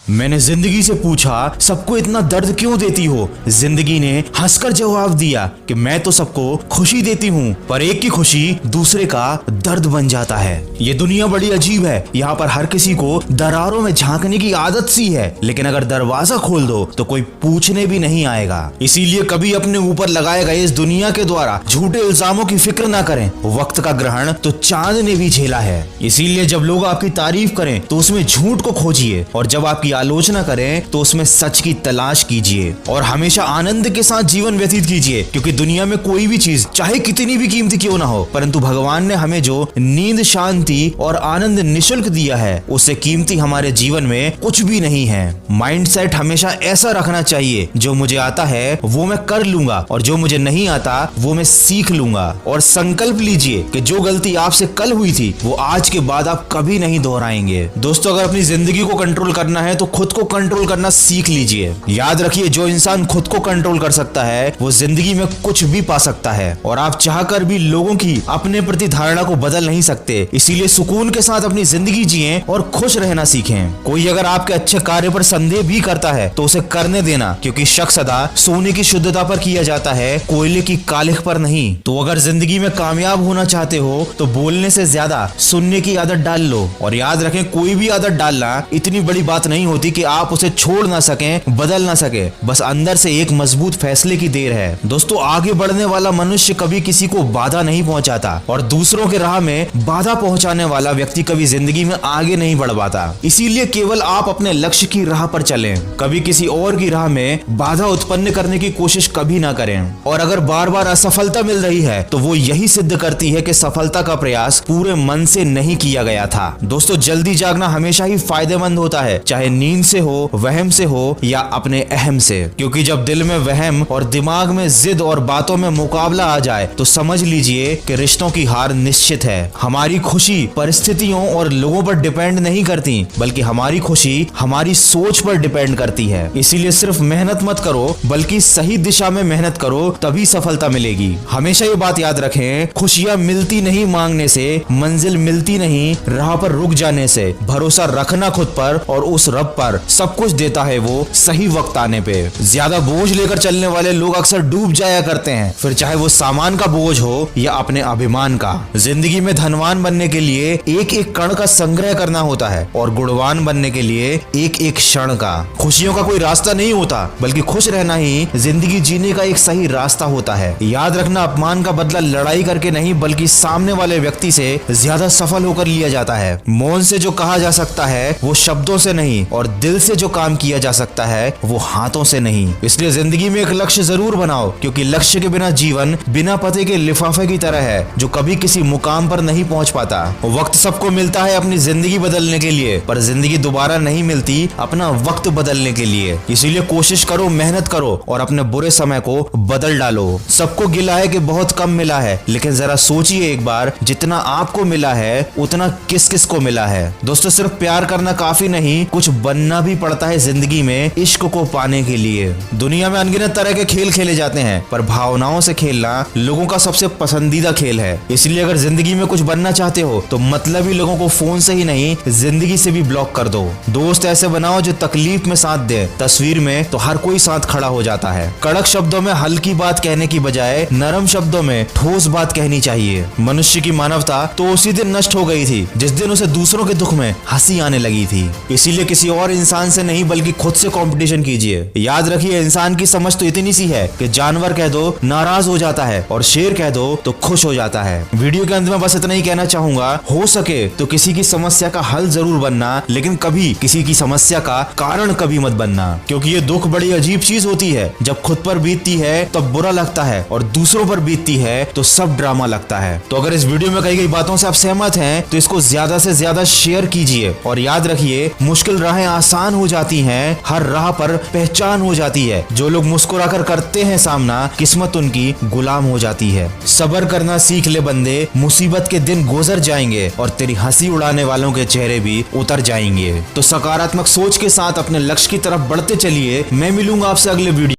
मैंने जिंदगी से पूछा, सबको इतना दर्द क्यों देती हो? जिंदगी ने हंसकर जवाब दिया कि मैं तो सबको खुशी देती हूँ, पर एक की खुशी दूसरे का दर्द बन जाता है। ये दुनिया बड़ी अजीब है। यहाँ पर हर किसी को दरारों में झांकने की आदत सी है, लेकिन अगर दरवाजा खोल दो तो कोई पूछने भी नहीं आएगा। इसीलिए कभी अपने ऊपर लगाए गए इस दुनिया के द्वारा झूठे इल्जामों की फिक्र ना करें। वक्त का ग्रहण तो चांद ने भी झेला है। इसीलिए जब लोग आपकी तारीफ करें तो उसमें झूठ को खोजिए, और जब आपकी आलोचना करें तो उसमें सच की तलाश कीजिए। और हमेशा आनंद के साथ जीवन व्यतीत कीजिए, क्योंकि दुनिया में कोई भी चीज चाहे कितनी भी कीमती क्यों ना हो, परंतु भगवान ने हमें जो नींद, शांति और आनंद निःशुल्क दिया है, उससे कीमती हमारे जीवन में कुछ भी नहीं है। माइंडसेट हमेशा ऐसा रखना चाहिए, जो मुझे आता है वो मैं कर लूंगा, और जो मुझे नहीं आता वो मैं सीख लूंगा। और संकल्प लीजिए कि जो गलती आपसे कल हुई थी वो आज के बाद आप कभी नहीं दोहराएंगे। दोस्तों, अगर अपनी जिंदगी को कंट्रोल करना है तो खुद को कंट्रोल करना सीख लीजिए। याद रखिए, जो इंसान खुद को कंट्रोल कर सकता है वो जिंदगी में कुछ भी पा सकता है, और आप चाहकर भी लोगों की अपने प्रति धारणा को बदल नहीं सकते। इसीलिए सुकून के साथ अपनी जिंदगी जिएं और खुश रहना सीखें। कोई अगर आपके अच्छे कार्य पर संदेह भी करता है तो उसे करने देना, क्योंकि शक सदा सोने की शुद्धता पर किया जाता है, कोयले की कालिख पर नहीं। तो अगर जिंदगी में कामयाब होना चाहते हो तो बोलने से ज्यादा सुनने की आदत डाल लो। और याद रखें, कोई भी आदत डालना इतनी बड़ी बात नहीं होती कि आप उसे छोड़ ना सकें, बदल ना सके। बस अंदर से एक मजबूत फैसले की देर है। दोस्तों, आगे बढ़ने वाला मनुष्य कभी किसी को बाधा नहीं पहुंचाता, और दूसरों के राह में बाधा पहुंचाने वाला व्यक्ति कभी जिंदगी में आगे नहीं बढ़ पाता। इसीलिए केवल आप अपने लक्ष्य की राह पर चलें, कभी किसी और की राह में बाधा उत्पन्न करने की कोशिश कभी ना करें। और अगर बार बार असफलता मिल रही है तो वो यही सिद्ध करती है कि सफलता का प्रयास पूरे मन से नहीं किया गया था। दोस्तों, जल्दी जागना हमेशा ही फायदेमंद होता है, चाहे नींद से हो, वहम से हो या अपने अहम से। क्योंकि जब दिल में वहम और दिमाग में जिद और बातों में मुकाबला आ जाए तो समझ लीजिए कि रिश्तों की हार निश्चित है। हमारी खुशी परिस्थितियों और लोगों पर डिपेंड नहीं करती, बल्कि हमारी खुशी हमारी सोच पर डिपेंड करती है। इसीलिए सिर्फ मेहनत मत करो, बल्कि सही दिशा में मेहनत करो, तभी सफलता मिलेगी। हमेशा ये बात याद रखें, खुशियां मिलती नहीं मांगने से, मंजिल मिलती नहीं राह पर रुक जाने से। भरोसा रखना खुद पर और उस रब पर, सब कुछ देता है वो सही वक्त आने पे। ज्यादा बोझ लेकर चलने वाले लोग अक्सर डूब जाया करते हैं, फिर चाहे वो सामान का बोझ हो या अपने अभिमान का। जिंदगी में धनवान बनने के लिए एक एक कण का संग्रह करना होता है, और गुणवान बनने के लिए एक एक क्षण का। खुशियों का कोई रास्ता नहीं होता, बल्कि खुश रहना ही जिंदगी जीने का एक सही रास्ता होता है। याद रखना, अपमान का बदला लड़ाई करके नहीं, बल्कि सामने वाले व्यक्ति से ज्यादा सफल होकर लिया जाता है। मौन से जो कहा जा सकता है वो शब्दों से नहीं, और दिल से जो काम किया जा सकता है वो हाथों से नहीं। इसलिए जिंदगी में एक लक्ष्य जरूर बनाओ, क्योंकि लक्ष्य के बिना जीवन बिना पते के लिफाफे की तरह है, जो कभी किसी मुकाम पर नहीं पहुंच पाता। वक्त सबको मिलता है अपनी जिंदगी बदलने के लिए, पर जिंदगी दोबारा नहीं मिलती अपना वक्त बदलने के लिए। इसीलिए कोशिश करो, मेहनत करो और अपने बुरे समय को बदल डालो। सबको गिला है कि बहुत कम मिला है, लेकिन जरा सोचिए एक बार, जितना आपको मिला है उतना किस किस को मिला है। दोस्तों, सिर्फ प्यार करना काफी नहीं, कुछ बनना भी पड़ता है जिंदगी में इश्क को पाने के लिए। दुनिया में अनगिनत तरह के खेल खेले जाते हैं, पर भावनाओं से खेलना लोगों का सबसे पसंदीदा खेल है। इसलिए अगर जिंदगी में कुछ बनना चाहते हो तो मतलबी लोगों को फोन से ही नहीं, जिंदगी से भी ब्लॉक कर दो। दोस्त ऐसे बनाओ जो तकलीफ में साथ दे, तस्वीर में तो हर कोई साथ खड़ा हो जाता है। कड़क शब्दों में हल्की बात कहने की बजाय नरम शब्दों में ठोस बात कहनी चाहिए। मनुष्य की मानवता तो उसी दिन नष्ट हो गई थी जिस दिन उसे दूसरों के दुख में हंसी आने लगी थी। इसीलिए किसी और इंसान से नहीं, बल्कि खुद से कंपटीशन कीजिए। याद रखिए, इंसान की समझ तो इतनी सी है कि जानवर कह दो नाराज हो जाता है, और शेर कह दो तो खुश हो जाता है। वीडियो के अंत में बस इतना ही कहना चाहूंगा, हो सके तो किसी की समस्या का हल जरूर बनना, लेकिन कभी किसी की समस्या का कारण कभी मत बनना। क्योंकि ये दुख बड़ी अजीब चीज होती है, जब खुद पर बीतती है तब बुरा लगता है, और दूसरों पर बीतती है तो सब ड्रामा लगता है। तो अगर इस वीडियो में कही गई बातों से आप सहमत हैं तो इसको ज्यादा से ज्यादा शेयर कीजिए। और याद रखिए, मुश्किल राहें आसान हो जाती हैं, हर राह पर पहचान हो जाती है। जो लोग मुस्कुराकर करते हैं सामना, किस्मत उनकी गुलाम हो जाती है। सब्र करना सीख ले बंदे, मुसीबत के दिन गुजर जाएंगे और तेरी हंसी उड़ाने वालों के चेहरे भी उतर जाएंगे। तो सकारात्मक सोच के साथ अपने लक्ष्य की तरफ बढ़ते चलिए। मैं मिलूंगा आपसे अगले वीडियो